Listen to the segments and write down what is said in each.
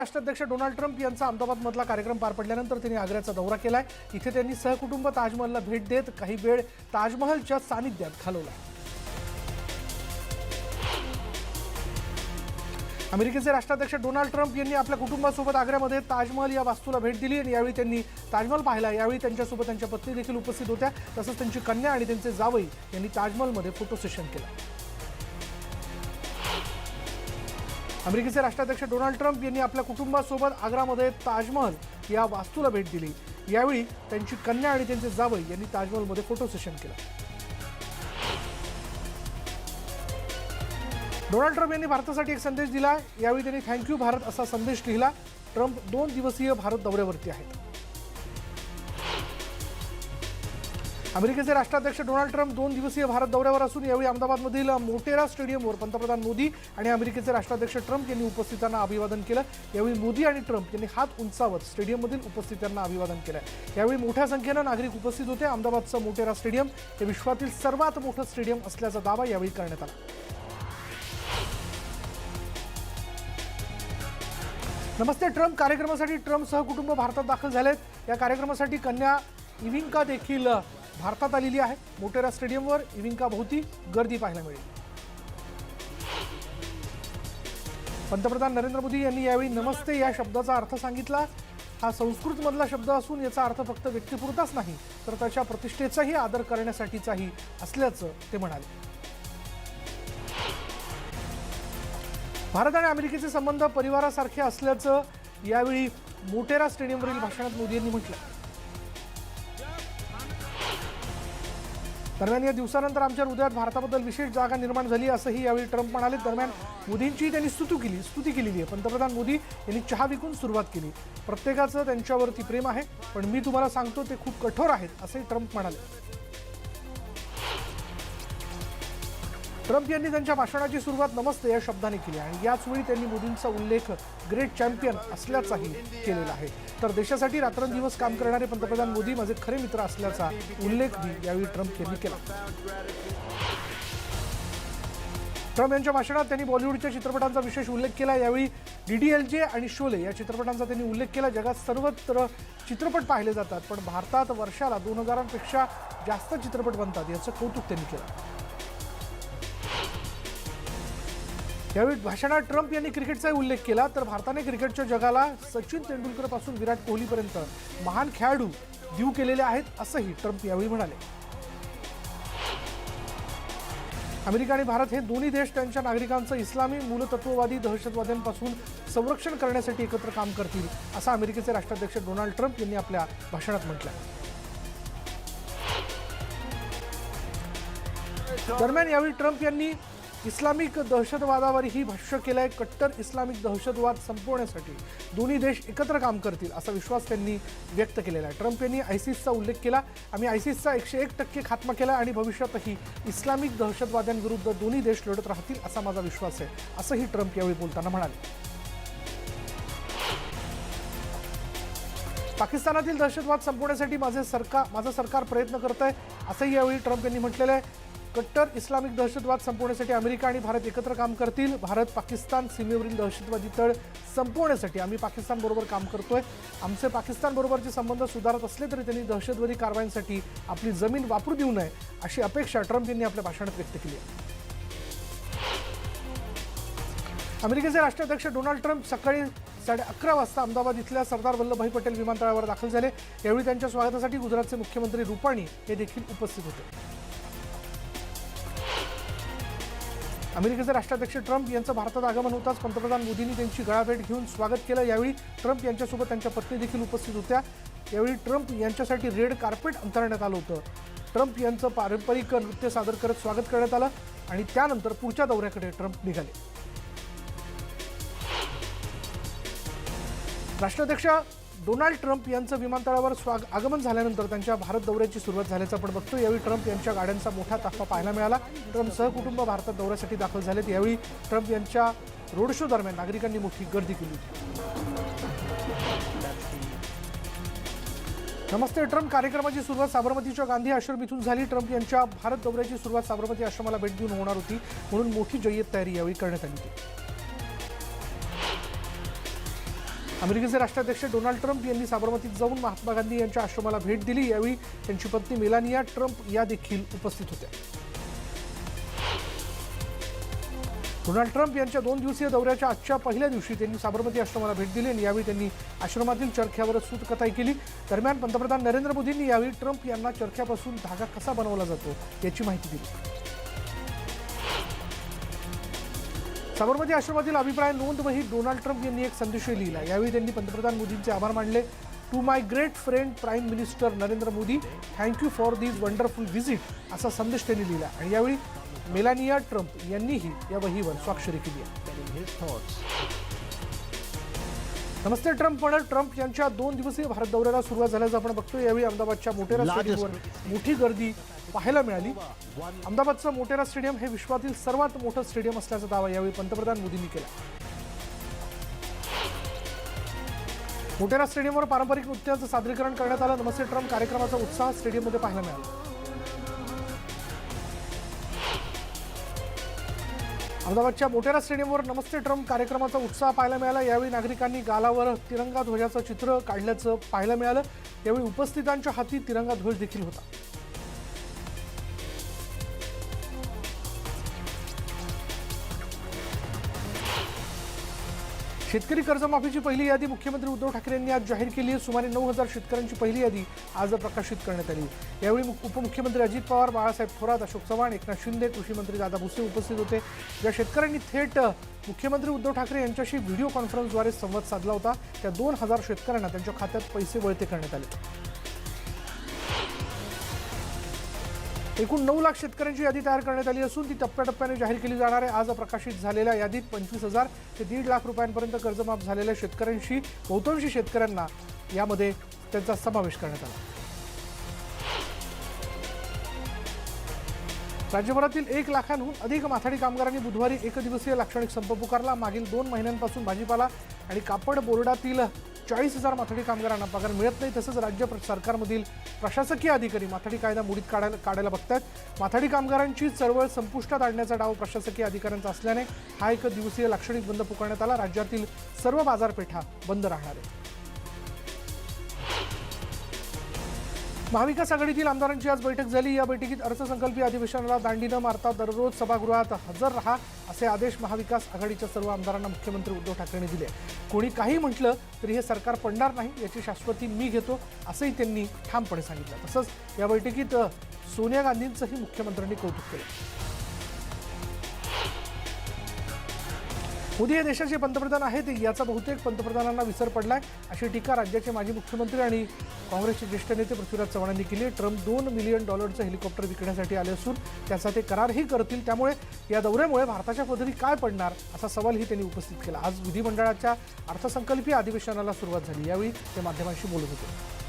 राष्ट्राध्यक्ष Donald Trump यांचा अहमदाबादमधला कार्यक्रम पार पडल्यानंतर त्यांनी आग्र्याचा दौरा केलाय। इथे त्यांनी सहकुटुंब ताजमहलला भेट देत काही वेळ ताजमहलच्या सानिध्यात घालवला। अमेरिकेचे राष्ट्राध्यक्ष डोनाल्ड ट्रम्प यांनी आपल्या कुटुंबासोबत आग्र्यामध्ये ताजमहल या वास्तूला भेट दिली आणि यावेळी त्यांनी ताजमहल पाहिला। यावेळी त्यांच्यासोबत त्यांच्या पत्नी देखील उपस्थित होत्या। तसंच त्यांची कन्या आणि त्यांचे जावई यांनी ताजमहलमध्ये फोटो सेशन केलं। अमेरिकेचे राष्ट्राध्यक्ष डोनाल्ड ट्रम्प यांनी आपल्या कुटुंबासोबत आग्रामध्ये ताजमहल या वास्तूला भेट दिली। यावेळी त्यांची कन्या आणि त्यांचे जावई यांनी ताजमहलमध्ये फोटो सेशन केलं। डोनाल्ड ट्रम्प यांनी भारतासाठी एक संदेश दिला। यावेळी त्यांनी थँक्यू भारत असा संदेश लिहिला। ट्रम्प 2 दिवसीय भारत दौऱ्यावरती आहेत। अमेरिकेचे राष्ट्राध्यक्ष डोनाल्ड ट्रम्प 2 दिवसीय भारत दौऱ्यावर असून यावेळी अहमदाबादमधील मोटेरा स्टेडियमवर पंतप्रधान मोदी आणि अमेरिकेचे राष्ट्राध्यक्ष ट्रम्प यांनी उपस्थितांना अभिवादन केलं। यावेळी मोदी आणि ट्रम्प यांनी हात उंचावत स्टेडियममधील उपस्थितांना अभिवादन केलं। यावेळी मोठ्या संख्येने नागरिक उपस्थित होते। अहमदाबादचं मोटेरा स्टेडियम हे विश्वातील सर्वात मोठं स्टेडियम असल्याचा दावा यावेळी करण्यात आला। नमस्ते ट्रम्प कार्यक्रमासाठी ट्रम्प सहकुटुंब भारतात दाखल झालेत। या कार्यक्रमासाठी कन्या इव्हिंका देखील भारतात आलेली आहे। मोटेरा स्टेडियमवर इव्हिंका भोवती गर्दी पाहायला मिळेल। पंतप्रधान नरेंद्र मोदी यांनी यावेळी नमस्ते या शब्दाचा अर्थ सांगितला। हा संस्कृत मधला शब्द असून याचा अर्थ फक्त व्यक्तिपुरताच नाही तर त्याच्या प्रतिष्ठेचाही आदर करण्यासाठीचाही असल्याचं ते म्हणाले। भारत आणि अमेरिकेचे संबंध परिवारासारखे असल्याचं यावेळी मोटेरा स्टेडियमवरील भाषणात मोदी यांनी म्हटलं। दरम्यान या दिवसानंतर आमच्या हृदयात भारताबद्दल विशेष जागा निर्माण झाली असंही यावेळी ट्रम्प म्हणाले। दरम्यान मोदींची त्यांनी स्तुती केलेली आहे। पंतप्रधान मोदी यांनी चहा विकून सुरुवात केली। प्रत्येकाचं त्यांच्यावरती प्रेम आहे पण मी तुम्हाला सांगतो ते खूप कठोर आहेत असंही ट्रम्प म्हणाले। ट्रम्प यांनी त्यांच्या भाषणाची सुरुवात नमस्ते या शब्दाने केली आणि याच वेळी त्यांनी मोदींचा उल्लेख ग्रेट चॅम्पियन असल्याचाही केलेला आहे। तर देशासाठी रात्रंदिवस काम करणारे पंतप्रधान मोदी माझे खरे मित्र असल्याचा उल्लेखही यावेळी ट्रम्प यांनी केला। ट्रम्प यांच्या भाषणात त्यांनी बॉलिवूडच्या चित्रपटांचा विशेष उल्लेख केला। यावेळी DDLJ आणि शोले या चित्रपटांचा त्यांनी उल्लेख केला। जगात सर्वत्र चित्रपट पाहिले जातात पण भारतात वर्षाला 2000पेक्षा जास्त चित्रपट बनतात याचं कौतुक त्यांनी केलं। यावेळी भाषणात ट्रम्प यांनी क्रिकेटचाही उल्लेख केला। तर भारताने क्रिकेटच्या जगाला सचिन तेंडुलकर पासून विराट कोहलीपर्यंत महान खेळाडू देऊ केलेले आहेत असंही ट्रम्प यावेळी म्हणाले। अमेरिका आणि भारत हे दोन्ही देश त्यांच्या नागरिकांचं इस्लामी मूलतत्ववादी दहशतवाद्यांपासून संरक्षण करण्यासाठी एकत्र काम करतील असं अमेरिकेचे राष्ट्राध्यक्ष डोनाल्ड ट्रम्प यांनी आपल्या भाषणात म्हटलं। दरम्यान यावेळी ट्रम्प यांनी इस्लामिक दहशतवादावरही भाष्य केलंय। कट्टर इस्लामिक दहशतवाद संपवण्यासाठी दोन्ही देश एकत्र काम करतील असा विश्वास त्यांनी व्यक्त केलेला आहे। ट्रम्प यांनी आयसिसचा उल्लेख केला। आम्ही आयसिसचा 101% खात्मा केला आणि भविष्यातही इस्लामिक दहशतवाद्यांविरुद्ध दोन्ही देश लढत राहतील असा माझा विश्वास आहे असंही ट्रम्प यावेळी बोलताना म्हणाले। पाकिस्तानातील दहशतवाद संपवण्यासाठी माझं सरकार प्रयत्न करत आहे असंही यावेळी ट्रम्प यांनी म्हटलेलं आहे। कट्टर इस्लामिक दहशतवाद संपवण्यासाठी अमेरिका आणि भारत एकत्र काम करतील। भारत पाकिस्तान सीमेवरील दहशतवादी तळ संपवण्यासाठी आम्ही पाकिस्तानबरोबर काम करतोय। आमचे पाकिस्तानबरोबरचे संबंध सुधारत असले तरी त्यांनी दहशतवादी कारवायांसाठी आपली जमीन वापरू देऊ नये अशी अपेक्षा ट्रम्प यांनी आपल्या भाषणात व्यक्त केली आहे। अमेरिकेचे राष्ट्राध्यक्ष डोनाल्ड ट्रम्प सकाळी 11:30 वाजता अहमदाबाद इथल्या सरदार वल्लभभाई पटेल विमानतळावर दाखल झाले। यावेळी त्यांच्या स्वागतासाठी गुजरातचे मुख्यमंत्री रुपाणी हे देखील उपस्थित होते। अमेरिकेचे राष्ट्राध्यक्ष ट्रम्प यांचं भारतात आगमन होताच पंतप्रधान मोदींनी त्यांची गळाभेट घेऊन स्वागत केलं। यावेळी ट्रम्प यांच्यासोबत त्यांच्या पत्नी देखील उपस्थित होत्या। यावेळी ट्रम्प यांच्यासाठी रेड कार्पेट अंतरण्यात आलं होतं। ट्रम्प यांचं पारंपरिक नृत्य सादर करत स्वागत करण्यात आलं आणि त्यानंतर पुढच्या दौऱ्याकडे ट्रम्प निघाले। राष्ट्राध्यक्ष डोनाल्ड ट्रम्प यांचं विमानतळावर आगमन झाल्यानंतर त्यांच्या भारत दौऱ्याची सुरुवात झाल्याचं आपण बघतो। यावेळी ट्रम्प यांच्या गाड्यांचा मोठा ताफा पाहायला मिळाला। ट्रम्प सहकुटुंब भारतात दौऱ्यासाठी दाखल झालेत। यावेळी ट्रम्प यांच्या रोड शो दरम्यान नागरिकांनी मोठी गर्दी केली होती। नमस्ते ट्रम्प कार्यक्रमाची सुरुवात साबरमतीच्या गांधी आश्रम इथून झाली। ट्रम्प यांच्या भारत दौऱ्याची सुरुवात साबरमती आश्रमाला भेट देऊन होणार होती म्हणून मोठी जय्यत तयारी यावेळी करण्यात आली होती। अमेरिकेचे राष्ट्राध्यक्ष डोनाल्ड ट्रम्प यांनी साबरमतीत जाऊन महात्मा गांधी यांच्या आश्रमाला भेट दिली। यावेळी त्यांची पत्नी मेलानिया ट्रम्प या देखील उपस्थित होत्या। डोनाल्ड ट्रम्प यांच्या 2 दिवसीय दौऱ्याच्या आजच्या पहिल्या दिवशी त्यांनी साबरमती आश्रमाला भेट दिली आणि यावेळी त्यांनी आश्रमातील चरख्यावर सूतकताई केली। दरम्यान पंतप्रधान नरेंद्र मोदींनी यावेळी ट्रम्प यांना चरख्यापासून धागा कसा बनवला जातो याची माहिती दिली। साबरमती आश्रमातील अभिप्राय नोंदवही डोनाल्ड ट्रम्प यांनी एक संदेशही लिहिला। यावेळी त्यांनी पंतप्रधान मोदींचे आभार मानले। To my great friend prime minister Narendra Modi, thank you for this wonderful visit असा संदेश त्यांनी लिहिला आणि यावेळी मेलानिया ट्रम्प यांनीही या वहीवर स्वाक्षरी केली आहे। नमस्ते ट्रम्प म्हणत ट्रम्प यांच्या 2 दिवसीय भारत दौऱ्याला सुरुवात झाल्याचं आपण बघतोय। यावेळी अहमदाबादच्या मोटेरा स्टेडियमवर मोठी गर्दी पाहायला मिळाली। अहमदाबादचं मोटेरा स्टेडियम हे विश्वातील सर्वात मोठं स्टेडियम असल्याचा दावा यावेळी पंतप्रधान मोदींनी केला। मोटेरा स्टेडियमवर पारंपरिक नृत्याचं सादरीकरण करण्यात आलं। नमस्ते ट्रम्प कार्यक्रमाचा उत्साह स्टेडियममध्ये पाहायला मिळाला। अहमदाबादच्या मोटेरा स्टेडियमवर नमस्ते ट्रम्प कार्यक्रमाचा उत्साह पाहायला मिळाला। यावेळी नागरिकांनी गालावर तिरंगा ध्वजाचं चित्र काढल्याचं पाहायला मिळालं। यावेळी उपस्थितांच्या हाती तिरंगा ध्वज देखील होता। शेतकरी कर्जमाफीची पहिली यादी मुख्यमंत्री उद्धव ठाकरे यांनी आज जाहीर केली आहे। सुमारे 9,000 शेतकऱ्यांची पहिली यादी आज प्रकाशित करण्यात आली। यावेळी उपमुख्यमंत्री अजित पवार, बाळासाहेब थोरात, अशोक चव्हाण, एकनाथ शिंदे, कृषी मंत्री दादा भुसे उपस्थित होते। या शेतकऱ्यांनी थेट मुख्यमंत्री उद्धव ठाकरे यांच्याशी व्हिडिओ कॉन्फरन्सद्वारे संवाद साधला होता। त्या 2,000 शेतकऱ्यांना त्यांच्या खात्यात पैसे वळते करण्यात आले। एकूण 9 लाख शेतकऱ्यांची यादी तयार करण्यात आली असून ती टप्प्याटप्प्याने जाहीर केली जाणार आहे। आज प्रकाशित झालेल्या यादीत 25,000 ते 1.5 लाख रुपयांपर्यंत कर्जमाफ झालेल्या शेतकऱ्यांशी बहुतांशी शेतकऱ्यांना यामध्ये त्यांचा समावेश करण्यात आला। राज्यभरातील 1 लाखांहून अधिक माथाडी कामगारांनी बुधवारी एकदिवसीय लाक्षणिक संप पुकारला। मागील 2 महिन्यांपासून भाजीपाला आणि कापड बोर्डातील 40,000 माथाडी कामगारांना पगार मिळत नाही। तसंच राज्य सरकारमधील प्रशासकीय अधिकारी माथाडी कायदा मोडीत काढायला बघतायत। माथाडी कामगारांची चळवळ संपुष्टात आणण्याचा डाव प्रशासकीय अधिकाऱ्यांचा असल्याने हा 1 दिवसीय लाक्षणिक बंद पुकारण्यात आला। राज्यातील सर्व बाजारपेठा बंद राहणार आहेत। महाविकास आघाडीतील आमदारांची आज बैठक झाली। या बैठकीत अर्थसंकल्पीय अधिवेशनाला दांडी न मारता दररोज सभागृहात हजर रहा असे आदेश महाविकास आघाडीच्या सर्व आमदारांना मुख्यमंत्री उद्धव ठाकरेंनी दिले। कोणी काही म्हटलं तरी हे सरकार पडणार नाही याची शाश्वती मी घेतो असंही त्यांनी ठामपणे सांगितलं। तसंच या बैठकीत सोनिया गांधींचंही मुख्यमंत्र्यांनी कौतुक केलं। मोदी हे देशाचे पंतप्रधान आहेत याचा बहुतेक पंतप्रधानांना विसर पडलाय अशी टीका राज्याचे माजी मुख्यमंत्री आणि काँग्रेसचे ज्येष्ठ नेते पृथ्वीराज चव्हाणांनी केली आहे। ट्रम्प $2 मिलियन हेलिकॉप्टर विकण्यासाठी आले असून त्याचा ते करारही करतील, त्यामुळे या दौऱ्यामुळे भारताच्या पदरी काय पडणार असा सवालही त्यांनी उपस्थित केला। आज विधिमंडळाच्या अर्थसंकल्पीय अधिवेशनाला सुरुवात झाली। यावेळी ते माध्यमांशी बोलत होते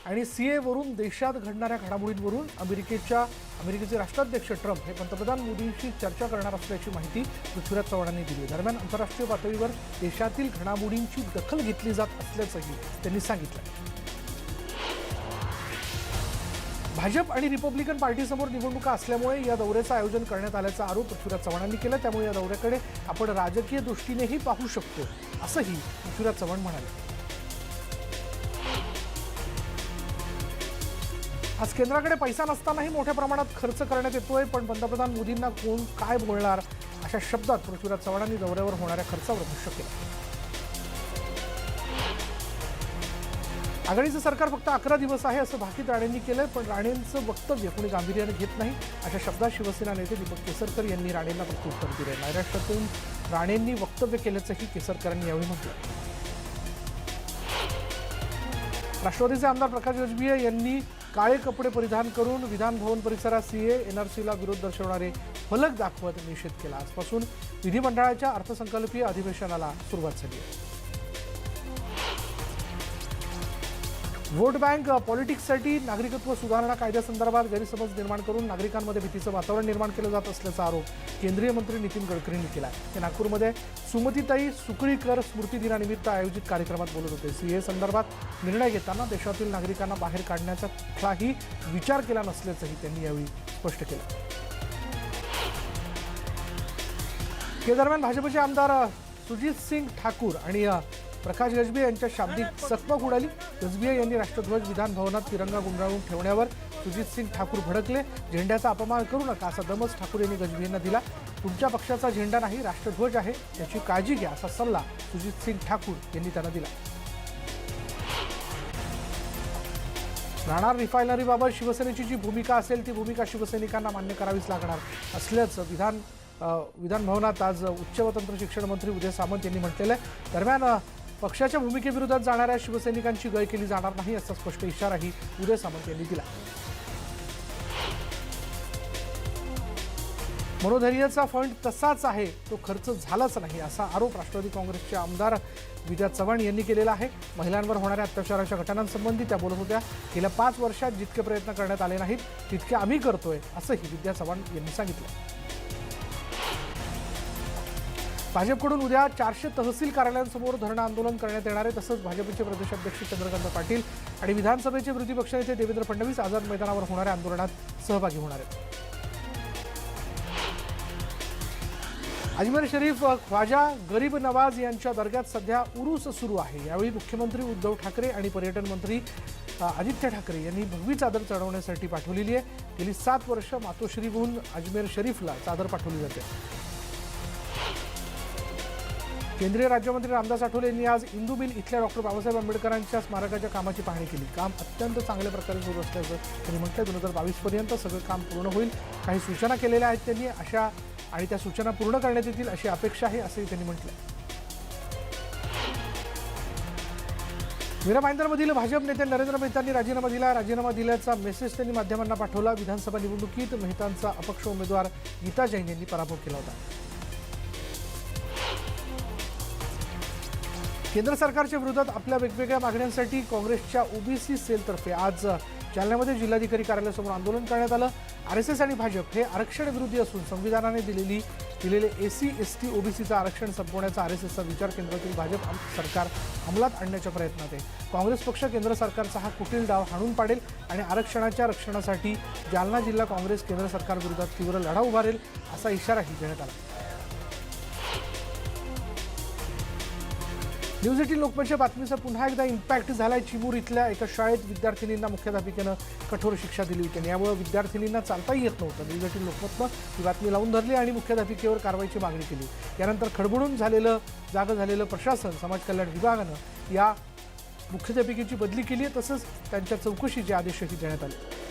आणि सीए वरून देशात घडणाऱ्या घडामोडींवरून अमेरिकेचे राष्ट्राध्यक्ष ट्रम्प हे पंतप्रधान मोदींशी चर्चा करणार असल्याची माहिती पृथ्वीराज चव्हाणांनी दिली। दरम्यान आंतरराष्ट्रीय पातळीवर देशातील घडामोडींची दखल घेतली जात असल्याचंही त्यांनी सांगितलं। भाजप आणि रिपब्लिकन पार्टीसमोर निवडणुका असल्यामुळे या दौऱ्याचं आयोजन करण्यात आल्याचा आरोप पृथ्वीराज चव्हाणांनी केला। त्यामुळे या दौऱ्याकडे आपण राजकीय दृष्टीनेही पाहू शकतो असंही पृथ्वीराज चव्हाण म्हणाले। आज केंद्राकडे पैसा नसतानाही मोठ्या प्रमाणात खर्च करण्यात येतोय, पण पंतप्रधान मोदींना कोण काय बोलणार अशा शब्दात पृथ्वीराज चव्हाणांनी दौऱ्यावर होणाऱ्या खर्चावर भाष्य केलं। आघाडीचं सरकार फक्त 11 दिवस आहे असं भाकीत राणेंनी केलंय, पण राणेंचं वक्तव्य कोणी गांभीर्याने घेत नाही अशा शब्दात शिवसेना नेते दीपक केसरकर यांनी राणेंना प्रत्युत्तर दिलंय। महाराष्ट्रातून राणेंनी वक्तव्य केल्याचंही केसरकरांनी यावेळी म्हटलं। राष्ट्रवादीचे आमदार प्रकाश गजभिये यांनी काळे कपडे परिधान करून विधान भवन परिसरात सीए एनआरसीला विरोध दर्शवणारे फलक दाखवत निषेध केला। आजपासून विधिमंडळाच्या अर्थसंकल्पीय अधिवेशनाला सुरुवात झाली आहे। व्होट बँक पॉलिटिक्ससाठी नागरिकत्व सुधारणा कायद्यासंदर्भात गैरसमज निर्माण करून नागरिकांमध्ये भीतीचं वातावरण निर्माण केलं जात असल्याचा आरोप केंद्रीय मंत्री नितीन गडकरींनी केला आहे। ते नागपूरमध्ये सुमतीताई सुकळीकर स्मृती दिनानिमित्त आयोजित कार्यक्रमात बोलत होते। सीए संदर्भात निर्णय घेताना देशातील नागरिकांना बाहेर काढण्याचा कुठलाही विचार केला नसल्याचंही त्यांनी यावेळी स्पष्ट केलं। या दरम्यान भाजपचे आमदार सुजित सिंग ठाकूर आणि प्रकाश गजभिये यांच्या शाब्दिक चकमक उडाली। गजभिये यांनी राष्ट्रध्वज विधान भवनात तिरंगा गुंडाळून ठेवण्यावर सुजित सिंग ठाकूर भडकले। झेंड्याचा अपमान करू नका असा दमच ठाकूर यांनी गजभियेंना दिला। तुमच्या पक्षाचा झेंडा नाही, राष्ट्रध्वज आहे, याची काळजी घ्या असा सल्ला सुजित सिंग ठाकूर यांनी त्यांना दिला। नाणार रिफायनरीबाबत शिवसेनेची जी भूमिका असेल ती भूमिका शिवसैनिकांना मान्य करावीच लागणार असल्याचं विधान भवनात आज उच्च व तंत्र शिक्षण मंत्री उदय सामंत यांनी म्हटलेलं आहे। दरम्यान पक्षाच्या भूमिकेविरोधात जाणाऱ्या शिवसैनिकांची गय केली जाणार नाही असा स्पष्ट इशाराही उदय सामंत यांनी दिला। मनोधैर्याचा फंड तसाच आहे, तो खर्च झालाच नाही असा आरोप राष्ट्रवादी काँग्रेसचे आमदार विद्या चव्हाण यांनी केलेला आहे। महिलांवर होणाऱ्या अत्याचाराच्या घटनांसंबंधी त्या बोलत होत्या। गेल्या 5 वर्षात जितके प्रयत्न करण्यात आले नाहीत तितके आम्ही करतोय असंही विद्या चव्हाण यांनी सांगितलं। भाजपकडून उद्या 400 तहसील कार्यालयांसमोर धरणं आंदोलन करण्यात येणार आहे। तसंच भाजपचे प्रदेशाध्यक्ष चंद्रकांत पाटील आणि विधानसभेचे विरोधी पक्षनेते देवेंद्र फडणवीस आझाद मैदानावर होणाऱ्या आंदोलनात सहभागी होणार आहेत। अजमेर शरीफ ख्वाजा गरीब नवाज यांच्या दर्ग्यात सध्या उरूस सुरू आहे। यावेळी मुख्यमंत्री उद्धव ठाकरे आणि पर्यटन मंत्री आदित्य ठाकरे यांनी भगवी चादर चढवण्यासाठी पाठवलेली आहे। गेली 7 वर्ष मातोश्रीहून अजमेर शरीफला चादर पाठवली जाते। केंद्रीय राज्यमंत्री रामदास आठवले यांनी आज इंदू मिल इथल्या डॉक्टर बाबासाहेब आंबेडकरांच्या स्मारकाच्या कामाची पाहणी केली। काम अत्यंत चांगल्या प्रकारे सुरू असल्याचं त्यांनी म्हटलं। 2022 पर्यंत सगळं काम पूर्ण होईल। काही सूचना केलेल्या आहेत त्यांनी आणि त्या सूचना पूर्ण करण्यात येतील अशी अपेक्षा आहे असंही त्यांनी म्हटलं। मीरा भाईंदरमधील भाजप नेते नरेंद्र मेहतांनी राजीनामा दिला। राजीनामा दिल्याचा मेसेज त्यांनी माध्यमांना पाठवला। विधानसभा निवडणुकीत मेहतांचा अपक्ष उमेदवार गीता जैन यांनी पराभव केला होता। केंद्र सरकारच्या विरोधात आपल्या वेगवेगळ्या मागण्यांसाठी काँग्रेसच्या ओबीसी सेलतर्फे आज जालन्यामध्ये जिल्हाधिकारी कार्यालयासमोर आंदोलन करण्यात आलं। आरएसएस आणि भाजप हे आरक्षण विरोधी असून संविधानाने दिलेले एससी एसटी ओबीसीचं आरक्षण संपवण्याचा आरएसएसचा विचार केंद्रातील भाजप सरकार अंमलात आणण्याच्या प्रयत्नात आहे। काँग्रेस पक्ष केंद्र सरकारचा हा कुटील डाव हाणून पाडेल आणि आरक्षणाच्या रक्षणासाठी जालना जिल्हा काँग्रेस केंद्र सरकारविरोधात तीव्र लढा उभारेल असा इशाराही देण्यात आला। न्यूज 18 लोकमतच्या बातमीचा पुन्हा एकदा इम्पॅक्ट झालाय। चिमूर इथल्या एका शाळेत विद्यार्थिनींना मुख्याध्यापिकेनं कठोर शिक्षा दिली होती आणि यामुळे विद्यार्थिनींना चालताही येत नव्हतं। न्यूज 18 लोकमतनं ही बातमी लावून धरली आणि मुख्याध्यापिकेवर कारवाईची मागणी केली। यानंतर खडबडून जागं झालेलं प्रशासन समाज कल्याण विभागानं या मुख्याध्यापिकेची बदली केली आहे। तसंच त्यांच्या चौकशीचे आदेशही देण्यात आले।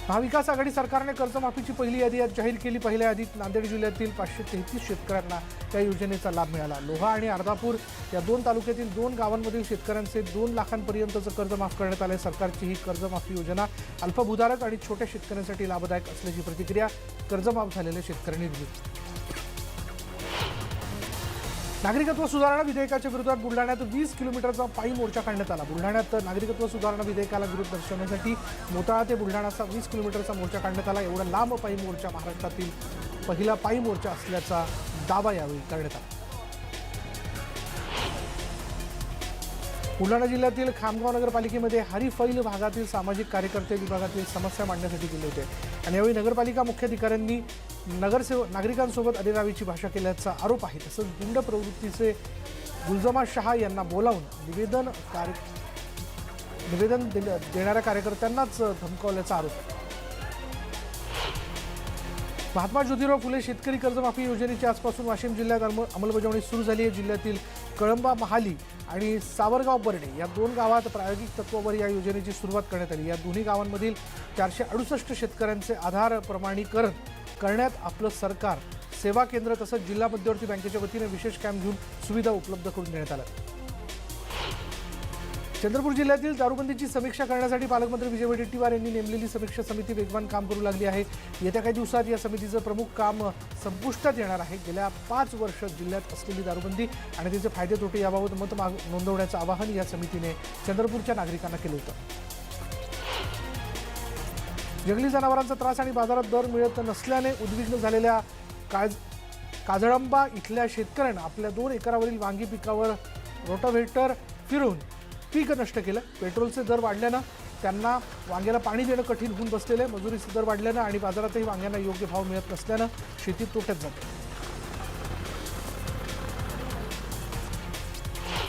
महाविकास आघाडी सरकारने कर्जमाफीची पहिली यादी आज जाहीर केली। पहिल्या यादीत नांदेड जिल्ह्यातील 533 शेतकऱ्यांना या योजनेचा लाभ मिळाला। लोहा आणि अर्धापूर या 2 तालुक्यातील 2 गावांमधील शेतकऱ्यांचे 2 लाखांपर्यंतचं कर्ज माफ करण्यात आले। सरकारची ही कर्जमाफी योजना अल्पभूधारक आणि छोट्या शेतकऱ्यांसाठी लाभदायक असल्याची प्रतिक्रिया कर्जमाफ झालेल्या शेतकऱ्यांनी दिली। नागरिकत्व सुधारणा विधेयकाच्या विरोधात बुलढाण्यात 20 किलोमीटरचा पायी मोर्चा काढण्यात आला। बुलढाण्यात नागरिकत्व सुधारणा विधेयकाला विरोध दर्शवण्यासाठी मोताळा ते बुलढाणाचा 20 किलोमीटरचा मोर्चा काढण्यात आला। एवढा लांब पायी मोर्चा महाराष्ट्रातील पहिला पायी मोर्चा असल्याचा दावा यावेळी करण्यात आला। बुलढाणा जिल्ह्यातील खामगाव नगरपालिकेमध्ये हरिफैल भागातील सामाजिक कार्यकर्ते विभागातील समस्या मांडण्यासाठी गेले होते आणि यावेळी नगरपालिका मुख्याधिकाऱ्यांनी नागरिकांसोबत अरेरावीची भाषा केल्याचा आरोप आहे। तसंच गुंड प्रवृत्तीचे गुलजमा शहा यांना बोलावून निवेदन देणाऱ्या कार्यकर्त्यांनाच धमकावल्याचा आरोप आहे। महात्मा ज्योतिराव फुले शेतकरी कर्जमाफी योजनेची आजपासून वाशिम जिल्ह्यात अंमलबजावणी सुरू झाली आहे। जिल्ह्यातील कळंबा महाली आणि सावरगाव बर्डे या 2 गावात प्रायोगिक तत्वावर या योजनेची सुरुवात करण्यात आली। या दोन्ही गावांमधील 468 शेतकऱ्यांचे आधार प्रमाणीकरण करण्यात आपलं सरकार सेवा केंद्र तसंच जिल्हा मध्यवर्ती बँकेच्या वतीने विशेष कॅम्प घेऊन सुविधा उपलब्ध करून देण्यात आल्या। चंद्रपूर जिल्ह्यातील दारूबंदीची समीक्षा करण्यासाठी पालकमंत्री विजय वडेट्टीवार यांनी नेमलेली समीक्षा समिती वेगवान काम करू लागली आहे। येत्या काही दिवसात या समितीचं प्रमुख काम संपुष्टात येणार आहे। गेल्या 5 वर्षात जिल्ह्यात असलेली दारूबंदी आणि तिचे फायदे तोटे याबाबत मत नोंदवण्याचं आवाहन या समितीने चंद्रपूरच्या नागरिकांना केलं होतं। जंगली जनावरांचा त्रास आणि बाजारात दर मिळत नसल्याने उद्विग्न झालेल्या काजळंबा इथल्या शेतकऱ्यांना आपल्या 2 एकरावरील वांगी पिकावर रोटाव्हेटर फिरून पीक नष्ट केलं। पेट्रोलचे दर वाढल्यानं त्यांना वांग्याला पाणी देणं कठीण होऊन बसलेलं आहे। मजुरीचे दर वाढल्यानं आणि बाजारातही वांग्यांना योग्य भाव मिळत नसल्यानं शेती तोट्यात जाते।